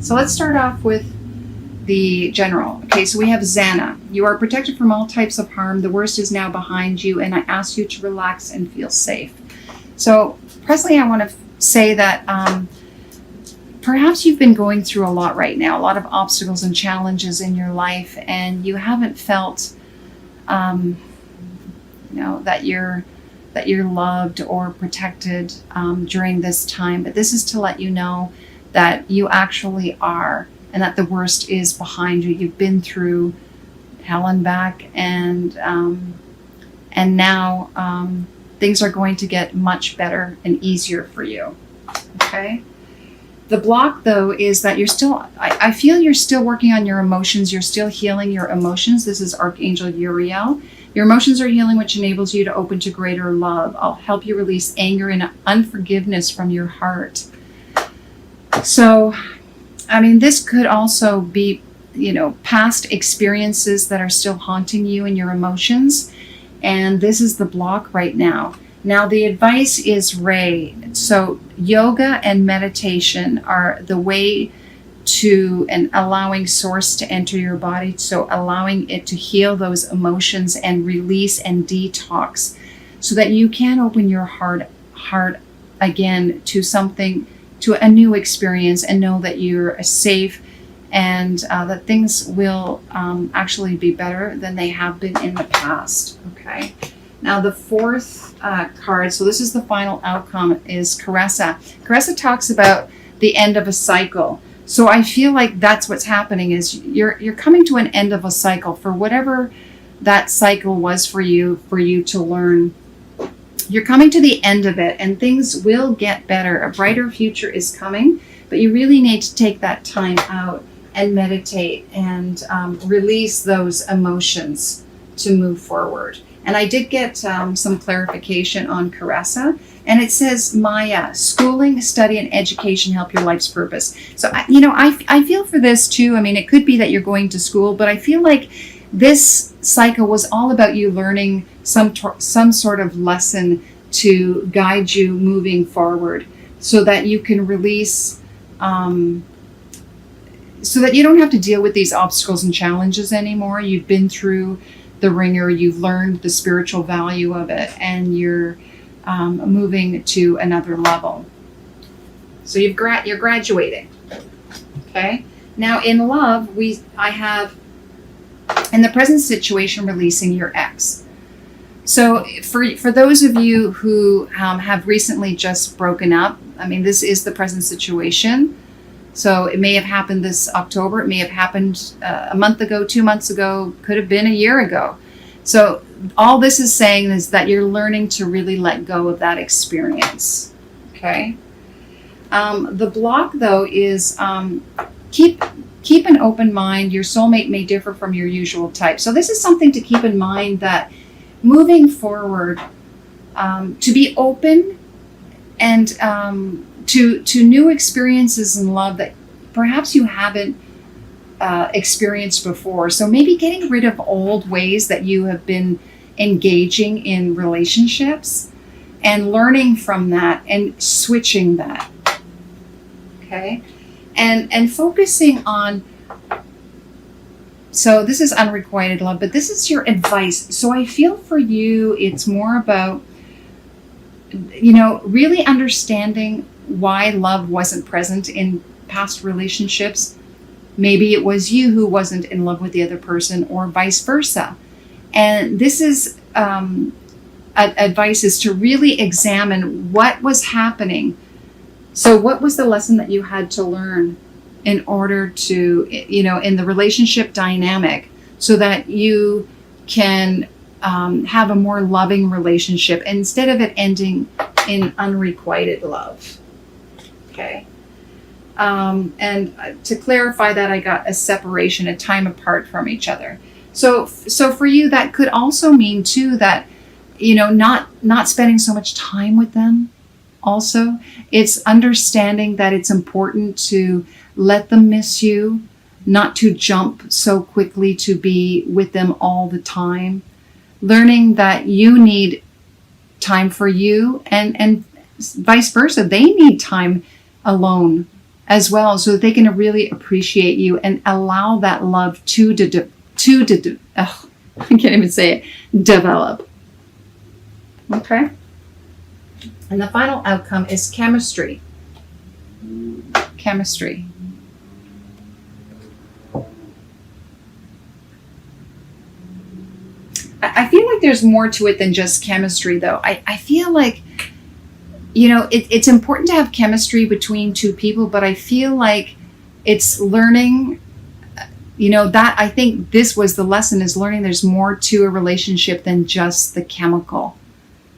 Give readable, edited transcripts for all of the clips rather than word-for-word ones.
So let's start off with the general. Okay, so we have Xana. You are protected from all types of harm. The worst is now behind you, and I ask you to relax and feel safe. So presently, I want to say that perhaps you've been going through a lot right now, a lot of obstacles and challenges in your life, and you haven't felt, that you're loved or protected during this time. But this is to let you know that you actually are, and that the worst is behind you. You've been through hell and back, and now things are going to get much better and easier for you. Okay. The block, though, is that you're still, I feel you're still working on your emotions. You're still healing your emotions. This is Archangel Uriel. Your emotions are healing, which enables you to open to greater love. I'll help you release anger and unforgiveness from your heart. So, this could also be, past experiences that are still haunting you and your emotions. And this is the block right now. Now, the advice is Ray. So yoga and meditation are the way to, and allowing source to enter your body. So allowing it to heal those emotions and release and detox so that you can open your heart again to something, to a new experience, and know that you're safe and that things will actually be better than they have been in the past. Okay. Now the fourth card, so this is the final outcome, is Caressa. Caressa talks about the end of a cycle. So I feel like that's what's happening, is you're coming to an end of a cycle for whatever that cycle was for you to learn. You're coming to the end of it, and things will get better. A brighter future is coming, but you really need to take that time out and meditate and release those emotions to move forward. And I did get some clarification on Caressa, and it says, Maya, schooling, study, and education help your life's purpose. So, I feel for this too. It could be that you're going to school, but I feel like this cycle was all about you learning some sort of lesson to guide you moving forward, so that you can release, so that you don't have to deal with these obstacles and challenges anymore. You've been through the ringer, you've learned the spiritual value of it, and you're moving to another level. So you're graduating. Okay. Now in love, I have, in the present situation, releasing your ex. So for those of you who have recently just broken up, this is the present situation. So it may have happened this October. It may have happened a month ago, 2 months ago, could have been a year ago. So all this is saying is that you're learning to really let go of that experience. Okay. The block, though, is keep an open mind. Your soulmate may differ from your usual type. So this is something to keep in mind, that moving forward, to be open and to new experiences in love that perhaps you haven't experienced before. So maybe getting rid of old ways that you have been engaging in relationships and learning from that and switching that. Okay. And focusing on, so this is unrequited love, but this is your advice. So I feel for you, it's more about, really understanding why love wasn't present in past relationships. Maybe it was you who wasn't in love with the other person, or vice versa. And this is advice is to really examine what was happening. So what was the lesson that you had to learn in order to, in the relationship dynamic, so that you can have a more loving relationship instead of it ending in unrequited love. Okay. And to clarify that, I got a separation, a time apart from each other. So for you, that could also mean too that, not spending so much time with them. Also, it's understanding that it's important to let them miss you, not to jump so quickly to be with them all the time. Learning that you need time for you, and vice versa. They need time alone as well, so that they can really appreciate you and allow that love I can't even say it, develop. Okay? And the final outcome is chemistry. Chemistry. I feel like there's more to it than just chemistry, though. I feel like, it's important to have chemistry between two people, but I feel like it's learning, that I think this was the lesson, is learning there's more to a relationship than just the chemical,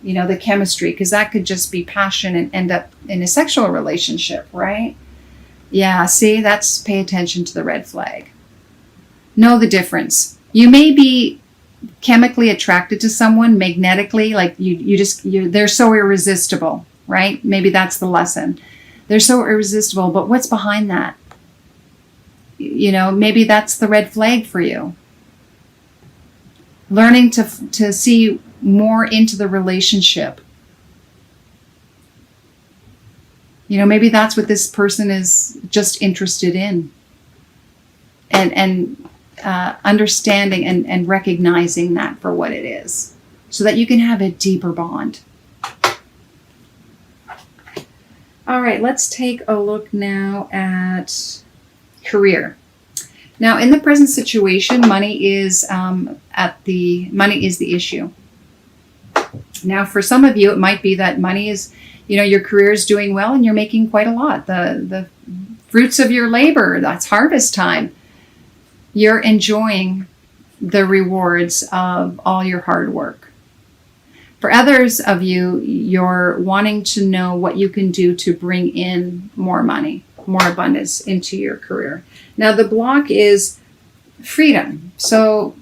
the chemistry, because that could just be passion and end up in a sexual relationship, right? Yeah, see, that's pay attention to the red flag. Know the difference. You may be chemically attracted to someone magnetically, like they're so irresistible, right? Maybe that's the lesson. They're so irresistible, but what's behind that? Maybe that's the red flag for you. Learning to see more into the relationship. Maybe that's what this person is just interested in. And understanding and recognizing that for what it is, so that you can have a deeper bond. All right, let's take a look now at career. Now, in the present situation, money is the issue. Now, for some of you, it might be that money is, your career is doing well and you're making quite a lot. The fruits of your labor, that's harvest time. You're enjoying the rewards of all your hard work. For others of you, you're wanting to know what you can do to bring in more money, more abundance into your career. Now, the block is freedom. So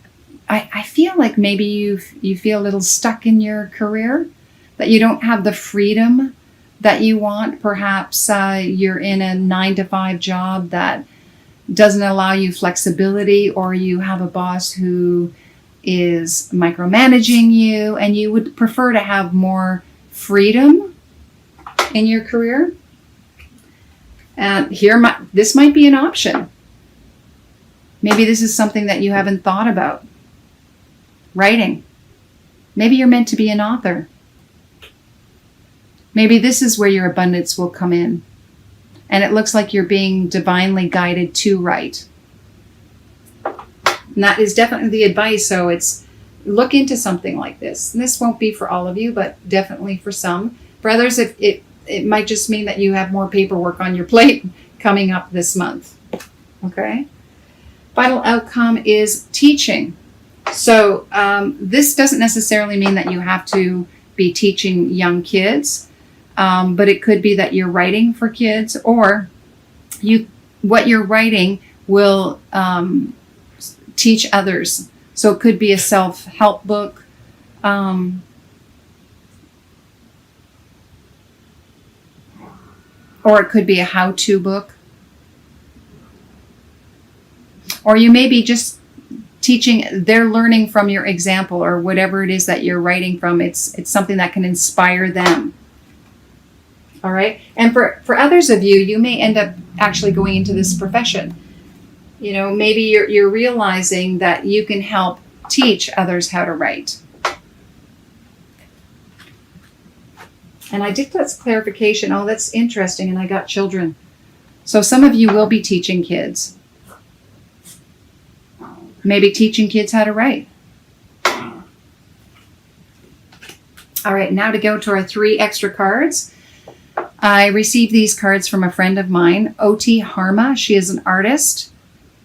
I feel like maybe you feel a little stuck in your career, that you don't have the freedom that you want. Perhaps you're in a 9-to-5 job that doesn't allow you flexibility, or you have a boss who is micromanaging you, and you would prefer to have more freedom in your career. And this might be an option. Maybe this is something that you haven't thought about. Writing. Maybe you're meant to be an author. Maybe this is where your abundance will come in. And it looks like you're being divinely guided to write. And that is definitely the advice. So look into something like this. And this won't be for all of you, but definitely for some. For others, it might just mean that you have more paperwork on your plate coming up this month. Okay? Final outcome is teaching. So this doesn't necessarily mean that you have to be teaching young kids. But it could be that you're writing for kids, or what you're writing will teach others. So it could be a self-help book. Or it could be a how-to book. Or you may be just teaching, they're learning from your example, or whatever it is that you're writing from. It's something that can inspire them. All right. And for others of you, you may end up actually going into this profession. Maybe you're realizing that you can help teach others how to write. And I did that clarification. Oh, that's interesting. And I got children. So some of you will be teaching kids. Maybe teaching kids how to write. All right. Now to go to our 3 extra cards. I received these cards from a friend of mine, Oti Harma. She is an artist.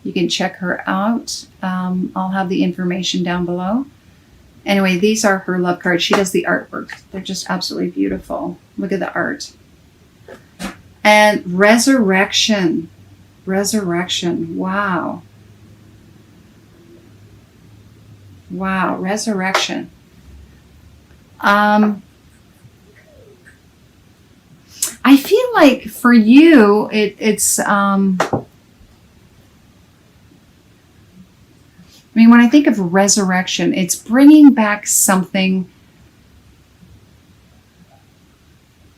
You can check her out. I'll have the information down below. Anyway, these are her love cards. She does the artwork. They're just absolutely beautiful. Look at the art. And resurrection. Resurrection. Wow. Wow, resurrection. I feel like for you, it's, when I think of resurrection, it's bringing back something.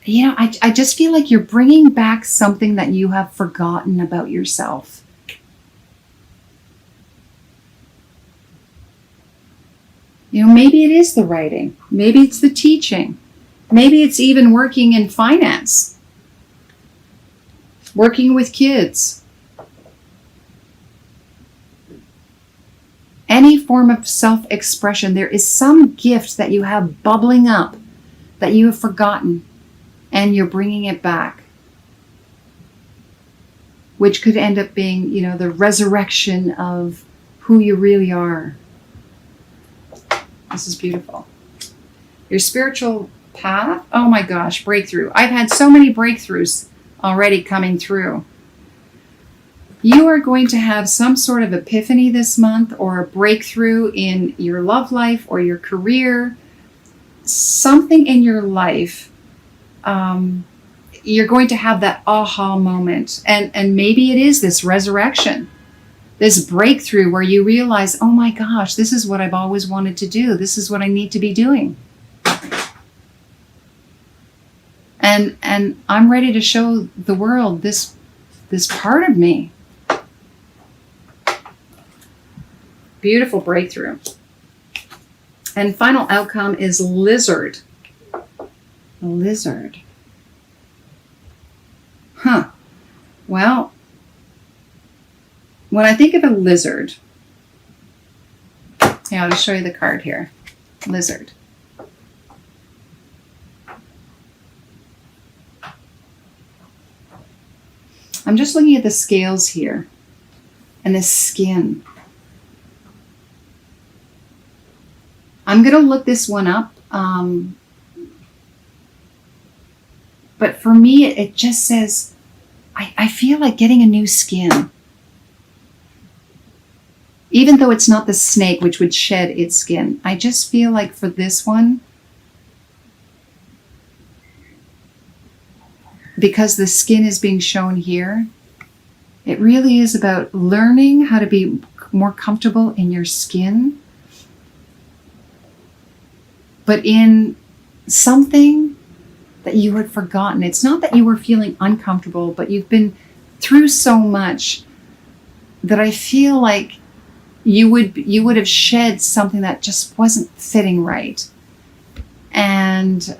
you know, I just feel like you're bringing back something that you have forgotten about yourself. You know, maybe it is the writing. Maybe it's the teaching. Maybe it's even working in finance, working with kids. Any form of self-expression, there is some gift that you have bubbling up that you have forgotten, and you're bringing it back, which could end up being, you know, the resurrection of who you really are. This is beautiful. Your spiritual path, oh my gosh, breakthrough. I've had so many breakthroughs already coming through. You are going to have some sort of epiphany this month, or a breakthrough in your love life or your career. Something in your life, you're going to have that aha moment. And maybe it is this resurrection, this breakthrough where you realize, oh my gosh, this is what I've always wanted to do. This is what I need to be doing. And I'm ready to show the world this part of me. Beautiful breakthrough. And final outcome is lizard. A lizard. Huh. Well, when I think of a lizard, yeah, I'll just show you the card here. Lizard. I'm just looking at the scales here and the skin. I'm going to look this one up. But for me, it just says, I feel like getting a new skin. Even though it's not the snake, which would shed its skin. I just feel like for this one, because the skin is being shown here, it really is about learning how to be more comfortable in your skin, but in something that you had forgotten. It's not that you were feeling uncomfortable, but you've been through so much that I feel like you would have shed something that just wasn't fitting right. And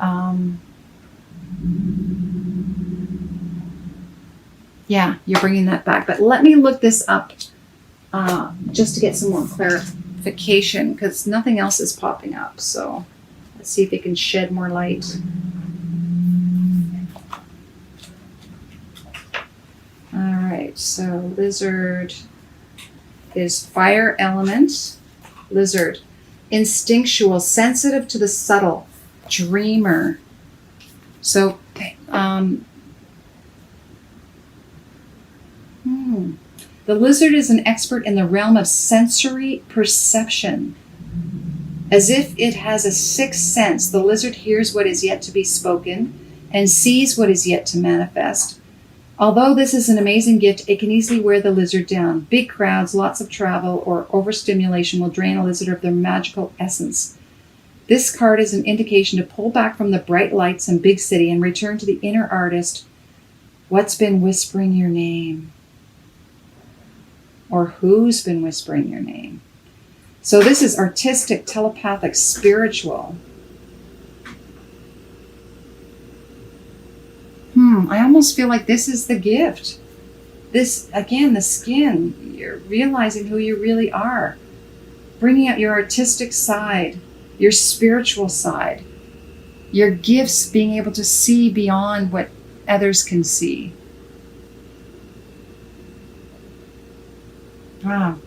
yeah, you're bringing that back. But let me look this up just to get some more clarification, because nothing else is popping up. So let's see if it can shed more light. All right, so lizard is fire element. Lizard, instinctual, sensitive to the subtle, dreamer. So the lizard is an expert in the realm of sensory perception. As if it has a sixth sense, the lizard hears what is yet to be spoken and sees what is yet to manifest. Although this is an amazing gift, it can easily wear the lizard down. Big crowds, lots of travel, or overstimulation will drain a lizard of their magical essence. This card is an indication to pull back from the bright lights and big city and return to the inner artist. What's been whispering your name? Or who's been whispering your name? So this is artistic, telepathic, spiritual. I almost feel like this is the gift. This, again, the skin. You're realizing who you really are. Bringing out your artistic side, your spiritual side, your gifts, being able to see beyond what others can see. Wow.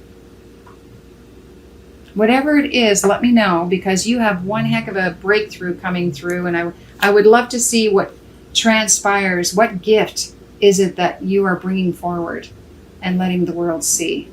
Whatever it is, let me know, because you have one heck of a breakthrough coming through, and I would love to see what transpires. What gift is it that you are bringing forward and letting the world see?